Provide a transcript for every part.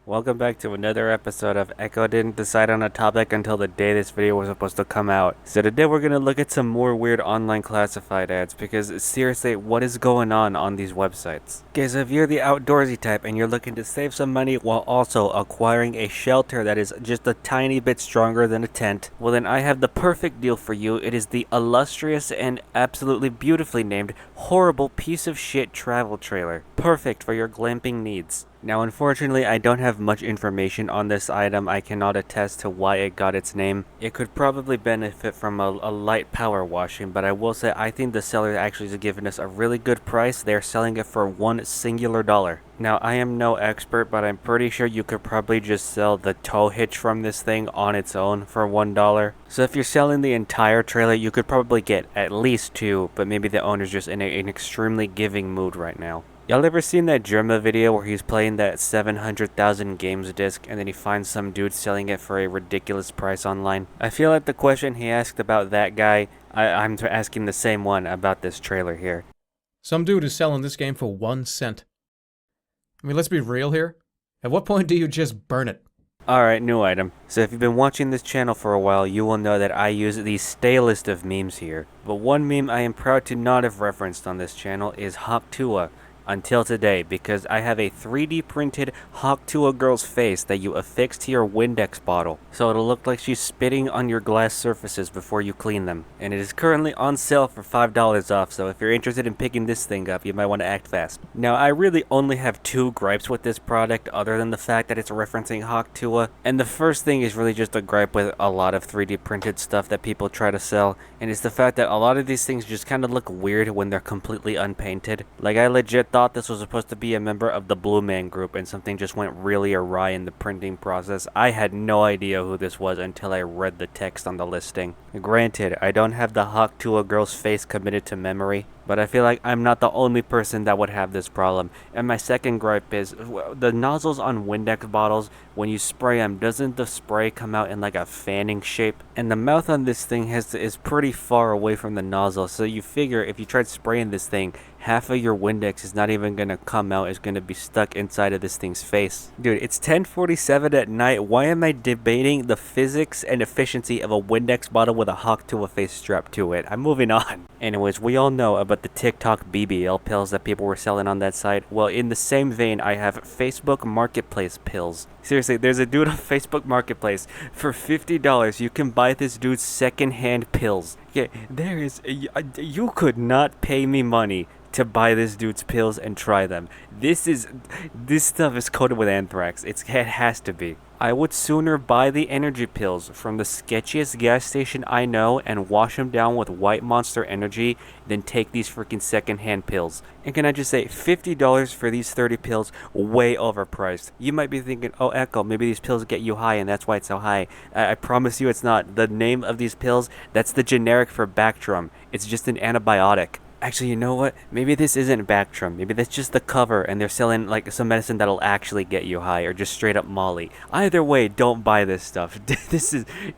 Welcome back to another episode of Echo didn't decide on a topic until the day this video was supposed to come out. So today we're gonna look at some more weird online classified ads because seriously, what is going on these websites? Guys, if you're the outdoorsy type and you're looking to save some money while also acquiring a shelter that is just a tiny bit stronger than a tent, well then I have the perfect deal for you. It is the illustrious and absolutely beautifully named horrible piece of shit travel trailer. Perfect for your glamping needs. Now, unfortunately, I don't have much information on this item. I cannot attest to why it got its name. It could probably benefit from a light power washing, but I will say I think the seller actually has given us a really good price. They're selling it for $1 singular dollar. Now, I am no expert, but I'm pretty sure you could probably just sell the tow hitch from this thing on its own for $1. So if you're selling the entire trailer, you could probably get at least two, but maybe the owner's just in an extremely giving mood right now. Y'all ever seen that Germa video where he's playing that 700,000 games disc and then he finds some dude selling it for a ridiculous price online? I feel like the question he asked about that guy, I'm asking the same one about this trailer here. Some dude is selling this game for 1 cent. I mean, let's be real here. At what point do you just burn it? Alright, new item. So if you've been watching this channel for a while, you will know that I use the stalest of memes here. But one meme I am proud to not have referenced on this channel is Hawktua. Until today, because I have a 3D printed Hawktua girl's face that you affix to your Windex bottle, so it'll look like she's spitting on your glass surfaces before you clean them. And it is currently on sale for $5 off, so if you're interested in picking this thing up, you might want to act fast. Now, I really only have two gripes with this product other than the fact that it's referencing Hawktua, and the first thing is really just a gripe with a lot of 3D printed stuff that people try to sell, and it's the fact that a lot of these things just kind of look weird when they're completely unpainted. Like, I legit thought this was supposed to be a member of the Blue Man Group and something just went really awry in the printing process. I had no idea who this was until I read the text on the listing. Granted, I don't have the Hawktua girl's face committed to memory, but I feel like I'm not the only person that would have this problem. And my second gripe is, the nozzles on Windex bottles, when you spray them, doesn't the spray come out in like a fanning shape? And the mouth on this thing is pretty far away from the nozzle, so you figure if you tried spraying this thing, half of your Windex is not even gonna come out, it's gonna be stuck inside of this thing's face. Dude, it's 10:47 at night. Why am I debating the physics and efficiency of a Windex bottle with a Hawktua face strapped to it? I'm moving on. Anyways, we all know about the TikTok BBL pills that people were selling on that site. Well, in the same vein, I have Facebook Marketplace pills. Seriously, there's a dude on Facebook Marketplace. For $50, you can buy this dude's secondhand pills. Okay, you could not pay me money to buy this dude's pills and try them. This stuff is coated with anthrax. It has to be. I would sooner buy the energy pills from the sketchiest gas station I know and wash them down with White Monster Energy than take these freaking secondhand pills. And can I just say, $50 for these 30 pills, way overpriced. You might be thinking, oh Echo, maybe these pills get you high and that's why it's so high. I promise you it's not. The name of these pills, that's the generic for Bactrim. It's just an antibiotic. Actually, you know what? Maybe this isn't Bactrim. Maybe that's just the cover and they're selling like some medicine that'll actually get you high or just straight up Molly. Either way, don't buy this stuff.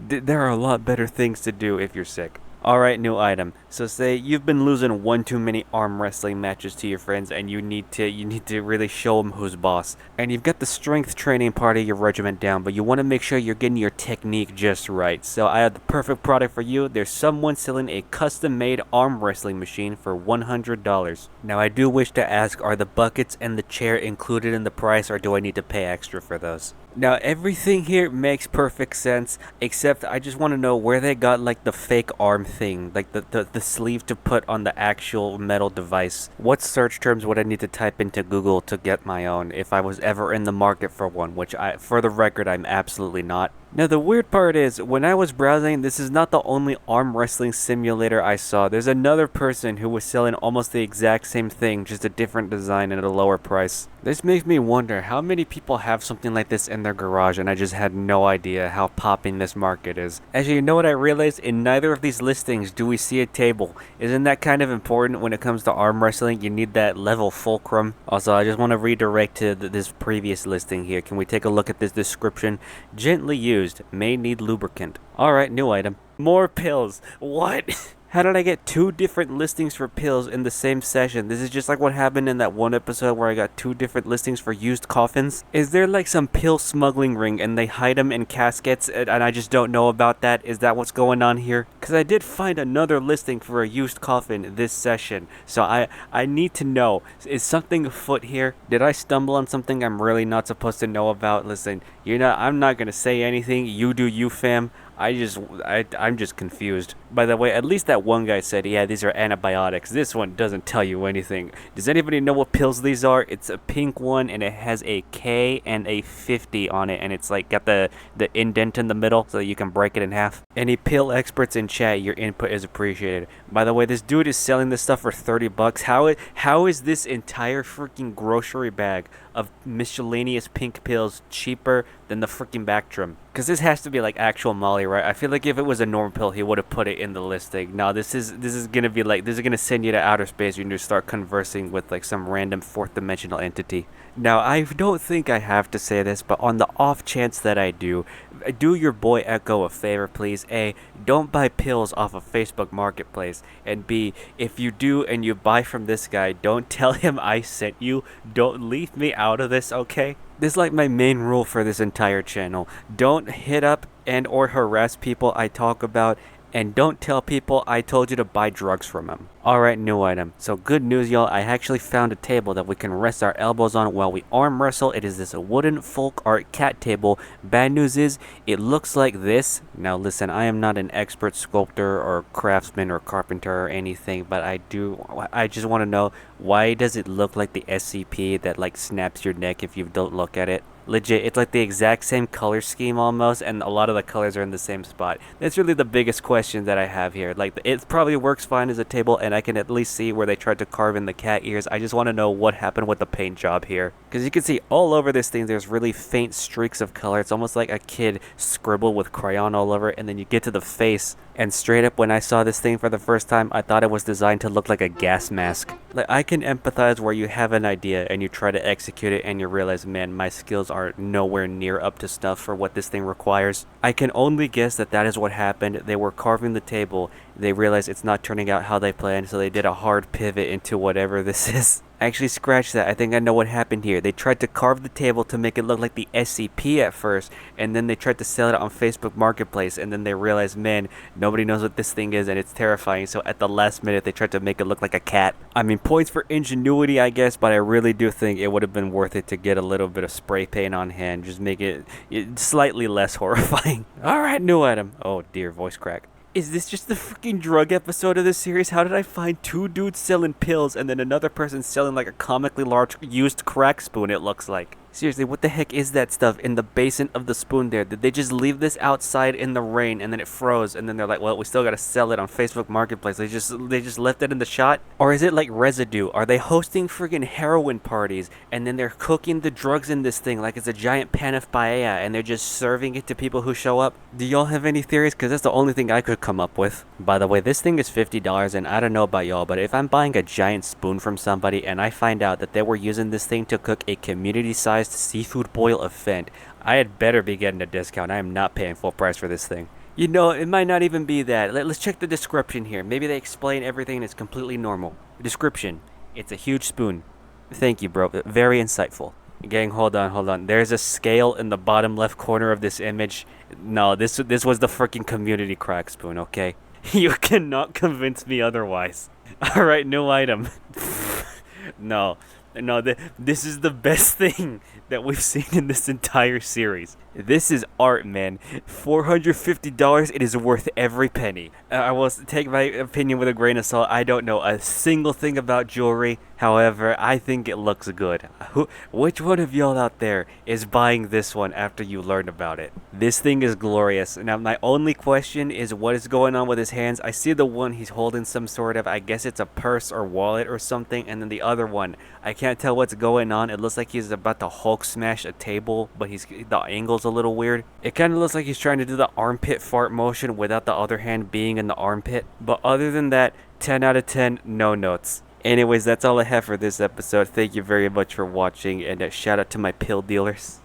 There are a lot better things to do if you're sick. Alright, new item. So say you've been losing one too many arm wrestling matches to your friends and you need to really show them who's boss. And you've got the strength training part of your regiment down, but you want to make sure you're getting your technique just right. So I have the perfect product for you. There's someone selling a custom-made arm wrestling machine for $100. Now I do wish to ask, are the buckets and the chair included in the price or do I need to pay extra for those? Now everything here makes perfect sense, except I just want to know where they got like the fake arm thing, like the sleeve to put on the actual metal device. What search terms would I need to type into Google to get my own if I was ever in the market for one, which for the record, I'm absolutely not. Now the weird part is, when I was browsing, this is not the only arm wrestling simulator I saw. There's another person who was selling almost the exact same thing, just a different design and at a lower price. This makes me wonder how many people have something like this in their garage and I just had no idea how popping this market is. Actually, you know what I realized? In neither of these listings do we see a table. Isn't that kind of important when it comes to arm wrestling? You need that level fulcrum. Also, I just want to redirect to this previous listing here. Can we take a look at this description? Gently used, may need lubricant. Alright, new item. More pills. What? How did I get 2 different listings for pills in the same session? This is just like what happened in that one episode where I got 2 different listings for used coffins. Is there like some pill smuggling ring and they hide them in caskets and I just don't know about that? Is that what's going on here? Because I did find another listing for a used coffin this session. So I need to know, is something afoot here? Did I stumble on something I'm really not supposed to know about? Listen, I'm not going to say anything. You do you, fam. I'm just confused. By the way, at least that one guy said, yeah, these are antibiotics. This one doesn't tell you anything. Does anybody know what pills these are? It's a pink one, and it has a K and a 50 on it, and it's like got the indent in the middle so that you can break it in half. Any pill experts in chat, your input is appreciated. By the way, this dude is selling this stuff for 30 bucks. How is this entire freaking grocery bag of miscellaneous pink pills cheaper than the freaking Bactrim? Because this has to be like actual Molly, right? I feel like if it was a normal pill, he would have put it in the listing. No, this is gonna be like, this is gonna send you to outer space. You're gonna start conversing with like some random 4th dimensional entity. Now, I don't think I have to say this, but on the off chance that I do your boy Echo a favor, please. A, don't buy pills off of Facebook Marketplace. And B, if you do and you buy from this guy, don't tell him I sent you. Don't leave me out of this, okay? This is like my main rule for this entire channel. Don't hit up and or harass people I talk about, and don't tell people I told you to buy drugs from them. Alright, new item. So good news, y'all. I actually found a table that we can rest our elbows on while we arm wrestle. It is this wooden folk art cat table. Bad news is, it looks like this. Now listen, I am not an expert sculptor or craftsman or carpenter or anything, but I just want to know, why does it look like the SCP that like snaps your neck if you don't look at it? Legit, it's like the exact same color scheme almost, and a lot of the colors are in the same spot. That's really the biggest question that I have here. Like, it probably works fine as a table, and I can at least see where they tried to carve in the cat ears. I just want to know what happened with the paint job here. Because you can see all over this thing, there's really faint streaks of color. It's almost like a kid scribbled with crayon all over it, and then you get to the face, and straight up, when I saw this thing for the first time, I thought it was designed to look like a gas mask. Like, I can empathize where you have an idea, and you try to execute it, and you realize, man, my skills are nowhere near up to snuff for what this thing requires. I can only guess that that is what happened. They were carving the table, they realized it's not turning out how they planned, so they did a hard pivot into whatever this is. Actually, scratch that. I think I know what happened here. They tried to carve the table to make it look like the SCP at first, and then they tried to sell it on Facebook Marketplace, and then they realized, man, nobody knows what this thing is, and it's terrifying, so at the last minute, they tried to make it look like a cat. I mean, points for ingenuity, I guess, but I really do think it would have been worth it to get a little bit of spray paint on hand, just make it slightly less horrifying. Alright, new item. Oh dear, voice crack. Is this just the freaking drug episode of this series? How did I find 2 dudes selling pills and then another person selling like a comically large used crack spoon, it looks like? Seriously, what the heck is that stuff in the basin of the spoon there? Did they just leave this outside in the rain and then it froze and then they're like, well, we still gotta sell it on Facebook Marketplace. They just left it in the shot? Or is it like residue? Are they hosting friggin' heroin parties and then they're cooking the drugs in this thing like it's a giant pan of paella and they're just serving it to people who show up? Do y'all have any theories? Because that's the only thing I could come up with. By the way, this thing is $50 and I don't know about y'all, but if I'm buying a giant spoon from somebody and I find out that they were using this thing to cook a community-sized seafood boil of Fent, I had better be getting a discount. I am not paying full price for this thing. You know, it might not even be that. Let's check the description here. Maybe they explain everything and it's completely normal. Description: it's a huge spoon. Thank you, bro. Very insightful. Gang, hold on. There's a scale in the bottom left corner of this image. No, this was the freaking community crack spoon, okay? You cannot convince me otherwise. Alright, new item. No, this is the best thing that we've seen in this entire series. This is art, man. $450, it is worth every penny. I will take my opinion with a grain of salt. I don't know a single thing about jewelry. However, I think it looks good. Which one of y'all out there is buying this one after you learn about it? This thing is glorious. Now, my only question is what is going on with his hands. I see the one he's holding some sort of, I guess it's a purse or wallet or something, and then the other one, I can't tell what's going on. It looks like he's about to Hulk smash a table, but the angle's a little weird. It kind of looks like he's trying to do the armpit fart motion without the other hand being in the armpit. But other than that, 10 out of 10, no notes. Anyways, that's all I have for this episode. Thank you very much for watching, and shout out to my pill dealers.